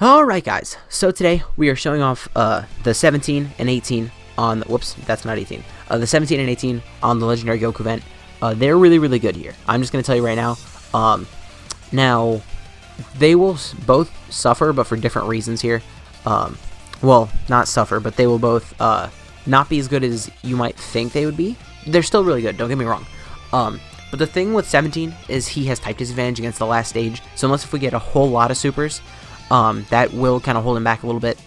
Alright guys, so today we are showing off the 17 and 18 on the, whoops, that's not 18, the 17 and 18 on the Legendary Goku event. They're really good here. I'm just going to tell you right now. Now, they will both suffer, but for different reasons here. Well, not suffer, but they will both not be as good as you might think they would be. They're still really good, don't get me wrong. But the thing with 17 is he has type disadvantage against the last stage, so unless if we get a whole lot of supers, that will kind of hold him back a little bit.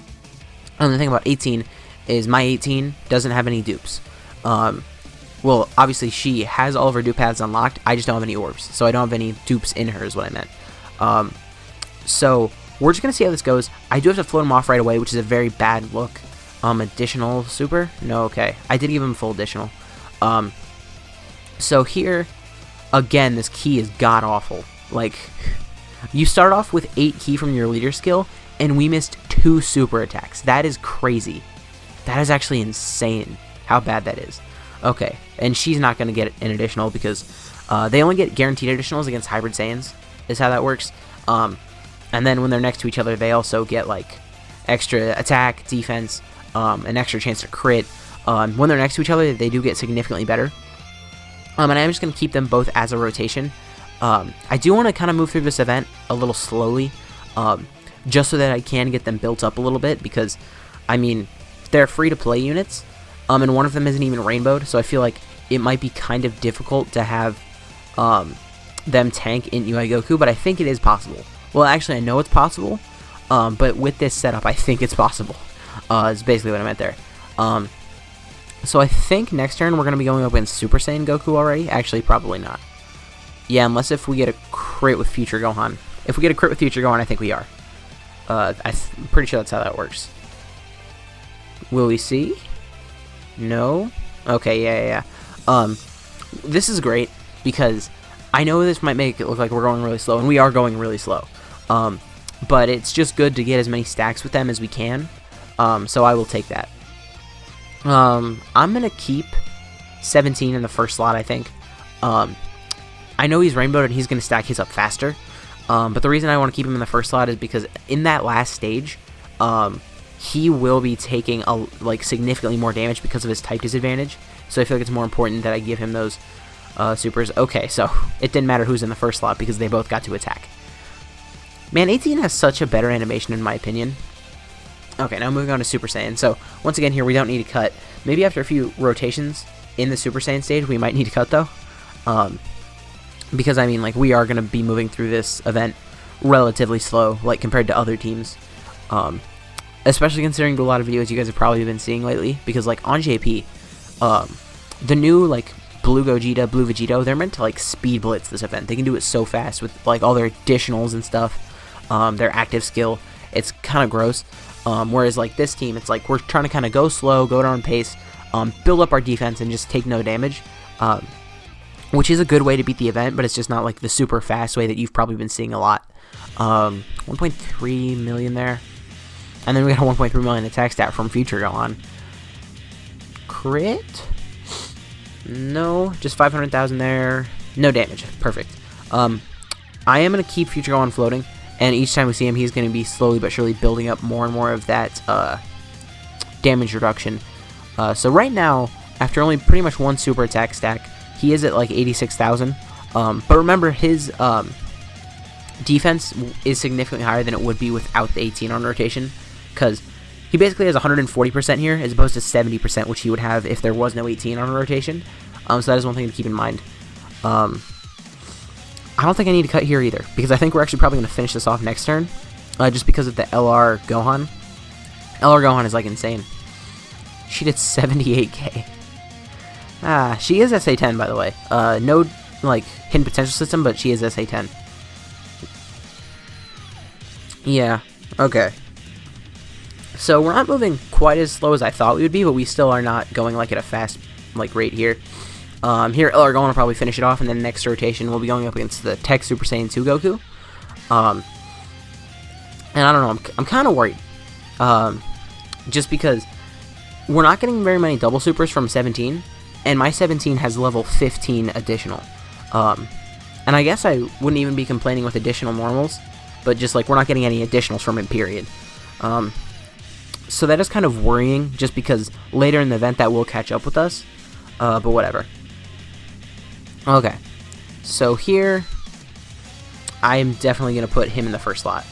And the thing about 18 is my 18 doesn't have any dupes. Well, obviously she has all of her dupe paths unlocked. I just don't have any orbs, so I don't have any dupes in her is what I meant. So we're just going to see how this goes. I do have to float him off right away, which is a very bad look. Additional super? No, okay. I did give him full additional. So here, again, this key is god-awful. Like, you start off with 8 key from your leader skill, and we missed 2 super attacks. That is crazy. That is actually insane how bad that is. Okay, and she's not going to get an additional because they only get guaranteed additionals against Hybrid Saiyans, is how that works. And then when they're next to each other, they also get, like, extra attack, defense, an extra chance to crit. When they're next to each other, they do get significantly better. And I'm just going to keep them both as a rotation. I do want to kind of move through this event a little slowly, just so that I can get them built up a little bit, because, I mean, they're free-to-play units, and one of them isn't even rainbowed, so I feel like it might be kind of difficult to have them tank in UI Goku, but I think it is possible. Well, actually, I know it's possible, but with this setup, I think it's possible, is basically what I meant there. So I think next turn we're going to be going up against Super Saiyan Goku already. Actually, probably not. Yeah, unless if we get a crit with Future Gohan. If we get a crit with Future Gohan, I think we are. I'm pretty sure that's how that works. Will we see? No? Okay, yeah. This is great, because I know this might make it look like we're going really slow, and we are going really slow. But it's just good to get as many stacks with them as we can. So I will take that. I'm going to keep 17 in the first slot, I think. I know he's rainbowed and he's going to stack his up faster, but the reason I want to keep him in the first slot is because in that last stage, he will be taking significantly more damage because of his type disadvantage, so I feel like it's more important that I give him those supers. Okay, so it didn't matter who's in the first slot because they both got to attack. Man, 18 has such a better animation in my opinion. Okay, now moving on to Super Saiyan. So, once again here, we don't need to cut. Maybe after a few rotations in the Super Saiyan stage, we might need to cut, though. Because, I mean, like, we are going to be moving through this event relatively slow, like, compared to other teams. Especially considering a lot of videos you guys have probably been seeing lately. Because, like, on JP, the new, like, Blue Gogeta, Blue Vegito, they're meant to, like, speed blitz this event. They can do it so fast with, like, all their additionals and stuff. Their active skill. It's kind of gross. Whereas, like, this team, it's like we're trying to kind of go slow, go down pace, build up our defense, and just take no damage. Which is a good way to beat the event, but it's just not, like, the super fast way that you've probably been seeing a lot. 1.3 million there. And then we got a 1.3 million attack stat from Future Gohan. Crit? No, just 500,000 there. No damage. Perfect. I am going to keep Future Gohan floating. And each time we see him, he's going to be slowly but surely building up more and more of that damage reduction. So right now, after only pretty much one super attack stack, he is at like 86,000. But remember, his defense is significantly higher than it would be without the 18 on rotation. Because he basically has 140% here, as opposed to 70%, which he would have if there was no 18 on rotation. So that is one thing to keep in mind. I don't think I need to cut here either, because I think we're actually probably going to finish this off next turn, just because of the LR Gohan. LR Gohan is, like, insane. She did 78k. She is SA10, by the way. No, like, hidden potential system, but she is SA10. Yeah, okay. So we're not moving quite as slow as I thought we would be, but we still are not going, like, at a fast, like, rate here. Here, LR Gohan will probably finish it off, and then next rotation we'll be going up against the Tech Super Saiyan 2 Goku. And I don't know, I'm kind of worried. Just because we're not getting very many double supers from 17, and my 17 has level 15 additional. And I guess I wouldn't even be complaining with additional normals, but just like we're not getting any additionals from him, period. So that is kind of worrying, just because later in the event that will catch up with us, but whatever. Okay, so here, I'm definitely going to put him in the first slot.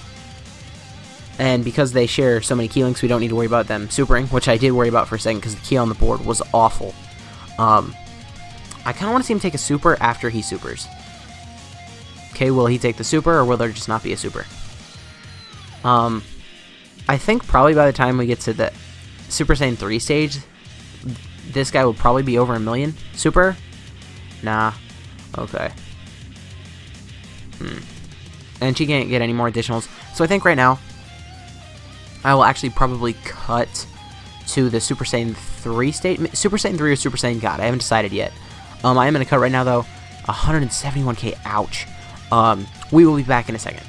And because they share so many key links, we don't need to worry about them supering, which I did worry about for a second because the key on the board was awful. I kind of want to see him take a super after he supers. Okay, will he take the super, or will there just not be a super? I think probably by the time we get to the Super Saiyan 3 stage, this guy will probably be over 1 million. Super? Nah. Okay. And she can't get any more additionals. So I think right now, I will actually probably cut to the Super Saiyan 3 stage. Super Saiyan 3 or Super Saiyan God. I haven't decided yet. I am going to cut right now, though. 171k. Ouch. We will be back in a second.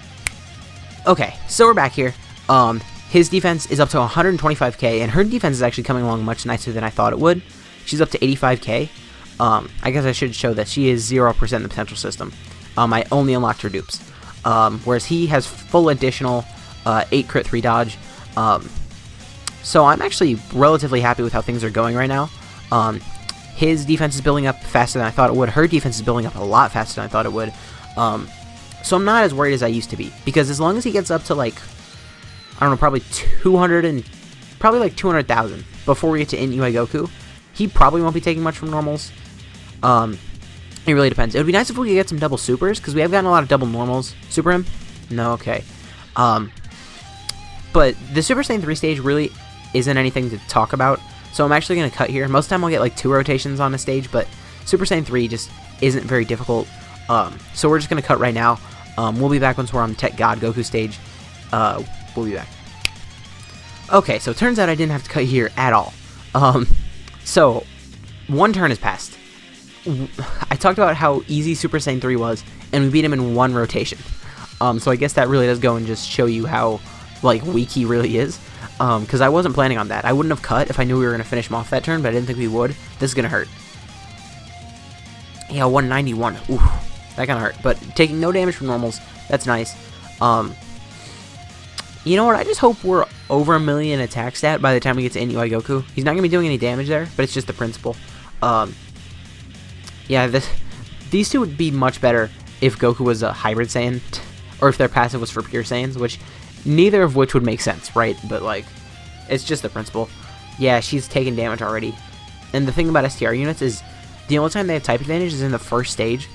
Okay, so we're back here. His defense is up to 125k, and her defense is actually coming along much nicer than I thought it would. She's up to 85k. I guess I should show that she is 0% in the potential system. I only unlocked her dupes. Whereas he has full additional 8 crit 3 dodge. So I'm actually relatively happy with how things are going right now. His defense is building up faster than I thought it would. Her defense is building up a lot faster than I thought it would. So I'm not as worried as I used to be, because as long as he gets up to like, I don't know, probably 200,000 before we get to UI Goku, he probably won't be taking much from normals. It really depends. It would be nice if we could get some double supers, because we have gotten a lot of double normals. Super him? No, okay. But the Super Saiyan 3 stage really isn't anything to talk about, so I'm actually going to cut here. Most of the time I'll get like 2 rotations on a stage, but Super Saiyan 3 just isn't very difficult. So we're just going to cut right now. We'll be back once we're on the Tech God Goku stage. We'll be back. Okay, so it turns out I didn't have to cut here at all. So, one turn has passed. I talked about how easy Super Saiyan 3 was, and we beat him in 1 rotation. So I guess that really does go and just show you how, like, weak he really is. Because I wasn't planning on that. I wouldn't have cut if I knew we were going to finish him off that turn, but I didn't think we would. This is going to hurt. Yeah, 191. Ooh, that kind of hurt. But taking no damage from normals, that's nice. You know what? I just hope we're over 1 million attack stat by the time we get to UI Goku. He's not going to be doing any damage there, but it's just the principle. Yeah, these two would be much better if Goku was a hybrid Saiyan, or if their passive was for pure Saiyans, which neither of which would make sense, right? But, like, it's just the principle. Yeah, she's taken damage already. And the thing about STR units is the only time they have type advantage is in the first stage.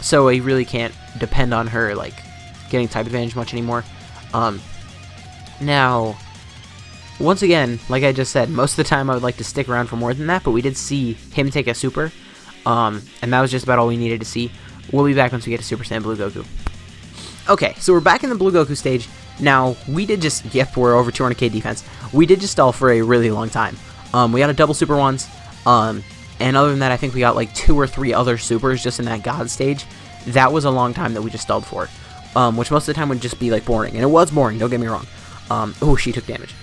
So we really can't depend on her, like, getting type advantage much anymore. Now, once again, like I just said, most of the time I would like to stick around for more than that, but we did see him take a super, and that was just about all we needed to see. We'll be back once we get to Super Saiyan Blue Goku. Okay, so we're back in the Blue Goku stage. Now, we did just, yep, we're over 200k defense. We did just stall for a really long time. We got a double super once, and other than that, I think we got like 2 or 3 other supers just in that God stage. That was a long time that we just stalled for. Which most of the time would just be like boring, and it was boring, don't get me wrong. Oh, she took damage.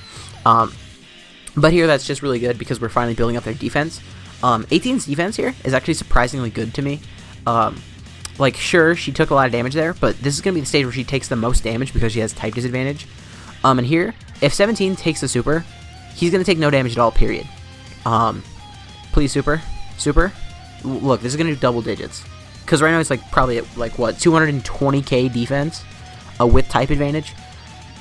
But here that's just really good because we're finally building up their defense. 18's defense here is actually surprisingly good to me. Like, sure, she took a lot of damage there, but this is going to be the stage where she takes the most damage because she has type disadvantage. And here, if 17 takes the super, he's going to take no damage at all, period. Please, super. Super. Look, this is going to do double digits. Because right now it's like probably at, like, what, 220k defense with type advantage?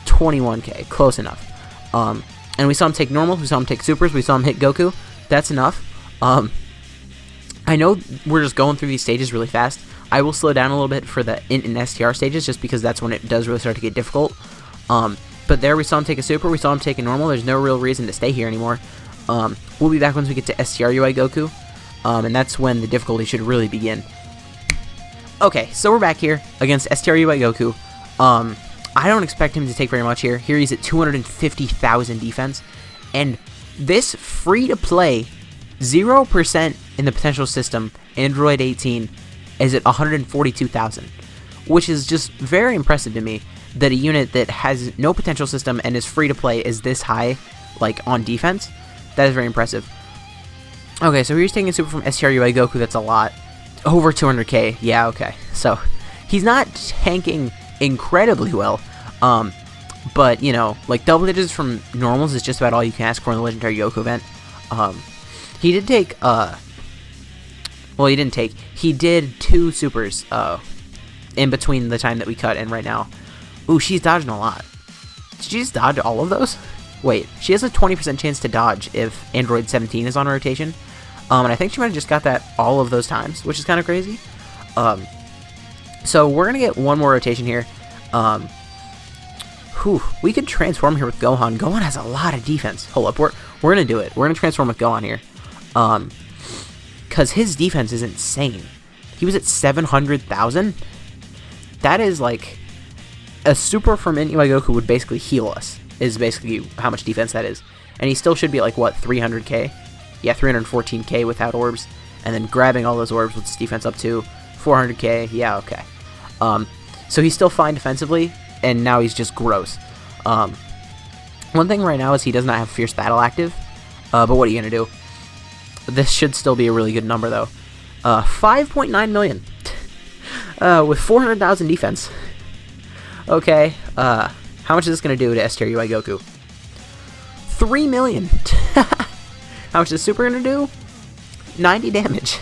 21k. Close enough. And we saw him take normals, we saw him take supers, we saw him hit Goku. That's enough. I know we're just going through these stages really fast. I will slow down a little bit for the int and STR stages just because that's when it does really start to get difficult. But there we saw him take a super, we saw him take a normal. There's no real reason to stay here anymore. We'll be back once we get to STR UI Goku. And that's when the difficulty should really begin. Okay, so we're back here against STR UI Goku. I don't expect him to take very much here. Here he's at 250,000 defense. And this free-to-play 0% in the potential system Android 18 is at 142,000. Which is just very impressive to me that a unit that has no potential system and is free-to-play is this high, like, on defense. That is very impressive. Okay, so here's taking a super from STR UI Goku. That's a lot. Over 200k. Yeah, okay. So, he's not tanking incredibly well. But, you know, like, double digits from normals is just about all you can ask for in the Legendary Goku event. He did take, well, he didn't take, he did 2 supers, in between the time that we cut and right now. Ooh, she's dodging a lot. Did she just dodge all of those? Wait, she has a 20% chance to dodge if Android 17 is on rotation. And I think she might have just got that all of those times, which is kind of crazy. So we're going to get one more rotation here. We could transform here with Gohan. Gohan has a lot of defense. Hold up, we're going to do it. We're going to transform with Gohan here. Because his defense is insane. He was at 700,000. That is like... A super from Inui Goku would basically heal us, is basically how much defense that is. And he still should be at like, what, 300k? Yeah, 314k without orbs. And then grabbing all those orbs with his defense up to 400k. Yeah, okay. So he's still fine defensively, and now he's just gross. One thing right now is he does not have Fierce Battle active. But what are you going to do? This should still be a really good number, though. 5.9 million. With 400,000 defense. Okay, how much is this going to do to S tier UI Goku? 3 million. How much is Super going to do? 90 damage.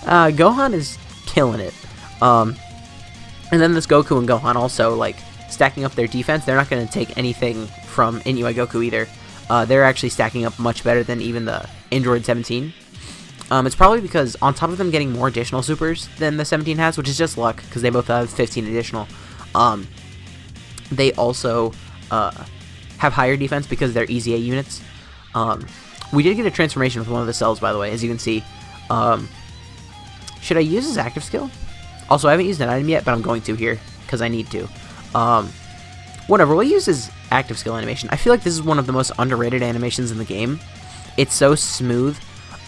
Gohan is killing it. And then this Goku and Gohan also, like, stacking up their defense. They're not going to take anything from Inui Goku either. They're actually stacking up much better than even the Android 17. It's probably because on top of them getting more additional supers than the 17 has, which is just luck, because they both have 15 additional. They also have higher defense because they're Easy A units. We did get a transformation with one of the cells, by the way, as you can see. Should I use his active skill? Also, I haven't used an item yet, but I'm going to here, because I need to. Whatever, we'll use his active skill animation. I feel like this is one of the most underrated animations in the game. It's so smooth.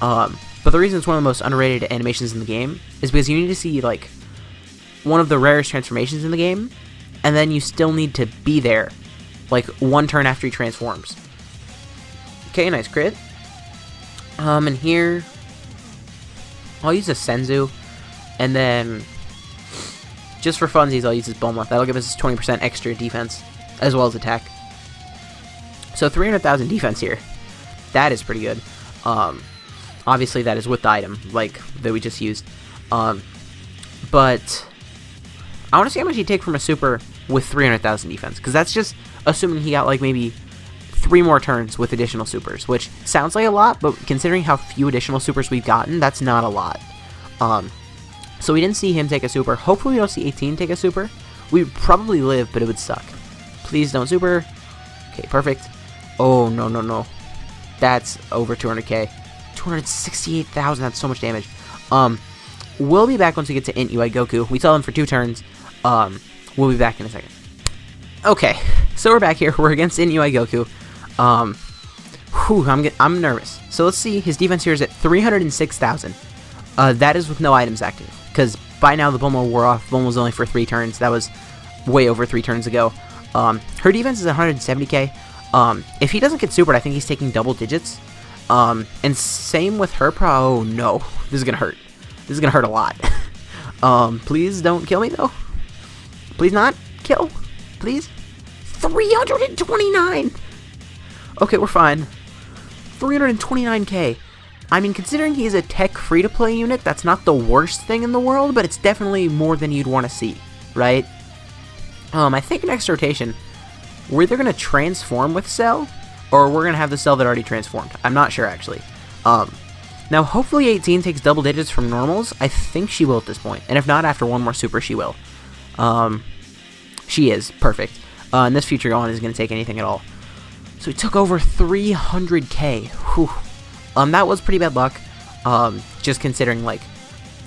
But the reason it's one of the most underrated animations in the game is because you need to see, like, one of the rarest transformations in the game, and then you still need to be there, like, one turn after he transforms. Okay, nice crit. And here, I'll use a Senzu, and then, just for funsies, I'll use his Bulma. That'll give us 20% extra defense, as well as attack. So 300,000 defense here. That is pretty good. Obviously, that is with the item, like, that we just used. But I want to see how much he'd take from a super with 300,000 defense, because that's just assuming he got, like, maybe 3 more turns with additional supers, which sounds like a lot, but considering how few additional supers we've gotten, that's not a lot. So we didn't see him take a super. Hopefully we don't see 18 take a super. We'd probably live, but it would suck. Please don't super. Okay, perfect. Oh, no, no, no. That's over 200k. 268,000, that's so much damage. We'll be back once we get to Int UI Goku. We tell him for 2 turns. We'll be back in a second. Okay, so we're back here. We're against Int UI Goku. I'm nervous. So let's see. His defense here is at 306,000. That is with no items active, because by now the Bulma wore off. Bulma was only for 3 turns. That was way over 3 turns ago. Her defense is 170k. If he doesn't get supered, I think he's taking double digits. And same with her. Oh no, this is gonna hurt. This is gonna hurt a lot. Please don't kill me though. Please not kill. Please. 329. Okay, we're fine. 329k. I mean, considering he's a tech free-to-play unit, that's not the worst thing in the world, but it's definitely more than you'd want to see, right? I think next rotation, we're either going to transform with Cell, or we're going to have the Cell that already transformed. I'm not sure, actually. Now, hopefully 18 takes double digits from normals. I think she will at this point. And if not, after one more super, she will. She is. Perfect. And this future Gohan isn't going to take anything at all. So he took over 300k. Whew. That was pretty bad luck. Just considering, like,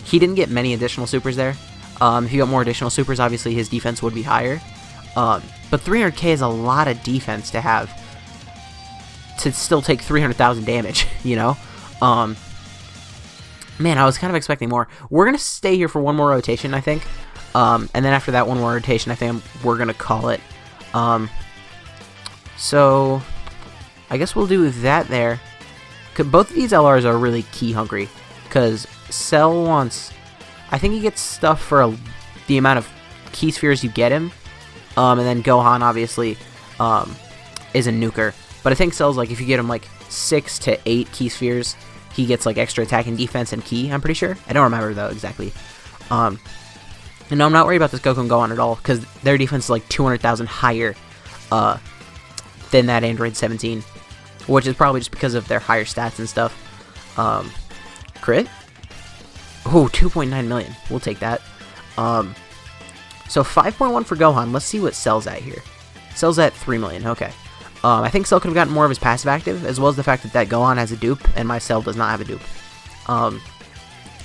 he didn't get many additional supers there. If he got more additional supers, obviously his defense would be higher. But 300k is a lot of defense to have. To still take 300,000 damage, you know? Man, I was kind of expecting more. We're going to stay here for one more rotation, I think. And then after that one more rotation, I think we're going to call it. So, I guess we'll do that there. Both of these LRs are really key hungry. Because Cell wants... I think he gets stuff for the amount of key spheres, you get him. And then Gohan, obviously, is a nuker. But I think Cell's, like, if you get him, like, 6 to 8 key spheres, he gets, like, extra attack and defense and key, I'm pretty sure. I don't remember, though, exactly. And no, I'm not worried about this Goku and Gohan at all, because their defense is, like, 200,000 higher than that Android 17, which is probably just because of their higher stats and stuff. Crit? Oh, 2.9 million. We'll take that. So 5.1 for Gohan. Let's see what Cell's at here. Cell's at 3 million. Okay. I think Cell could have gotten more of his passive active, as well as the fact that Gohan has a dupe, and my Cell does not have a dupe.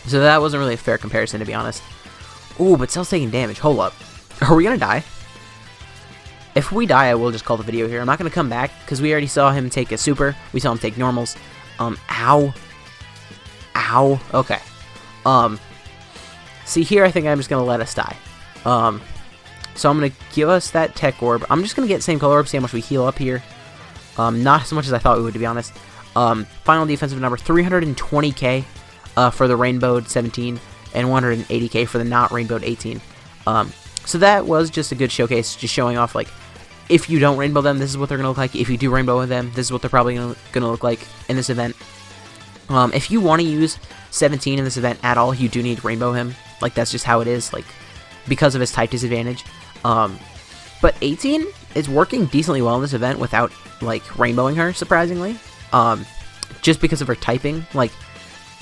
So that wasn't really a fair comparison, to be honest. Ooh, but Cell's taking damage. Hold up. Are we gonna die? If we die, I will just call the video here. I'm not gonna come back, because we already saw him take a super. We saw him take normals. Ow. Ow. Okay. See here, I think I'm just gonna let us die. So I'm gonna give us that tech orb. I'm just gonna get same color orb, see how much we heal up here. Not as much as I thought we would, to be honest. Final defensive number 320k for the rainbowed 17 and 180k for the not rainbowed 18. So that was just a good showcase, just showing off, like, if you don't rainbow them, this is what they're gonna look like. If you do rainbow with them, this is what they're probably gonna look like in this event. If you want to use 17 in this event at all, you do need to rainbow him. Like, that's just how it is, like, because of his type disadvantage. But 18 is working decently well in this event without, like, rainbowing her, surprisingly. Just because of her typing. Like,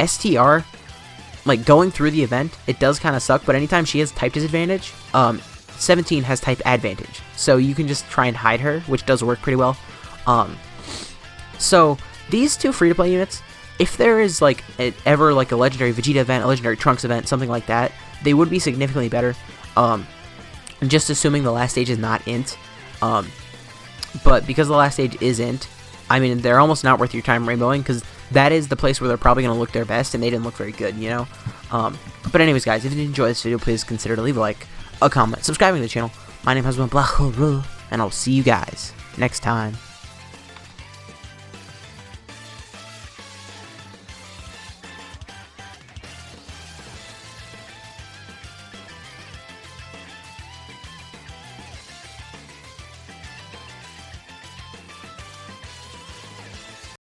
STR, like, going through the event, it does kind of suck, but anytime she has type disadvantage, 17 has type advantage. So you can just try and hide her, which does work pretty well. So these two free-to-play units, if there is, like, ever, like, a legendary Vegeta event, a legendary Trunks event, something like that, they would be significantly better. Just assuming the last stage is not int. But because the last stage is int, I mean, they're almost not worth your time rainbowing, because that is the place where they're probably going to look their best, and they didn't look very good, you know? But anyways, guys, if you did enjoy this video, please consider to leave a like, a comment, subscribing to the channel. My name has been Blahuru, and I'll see you guys next time.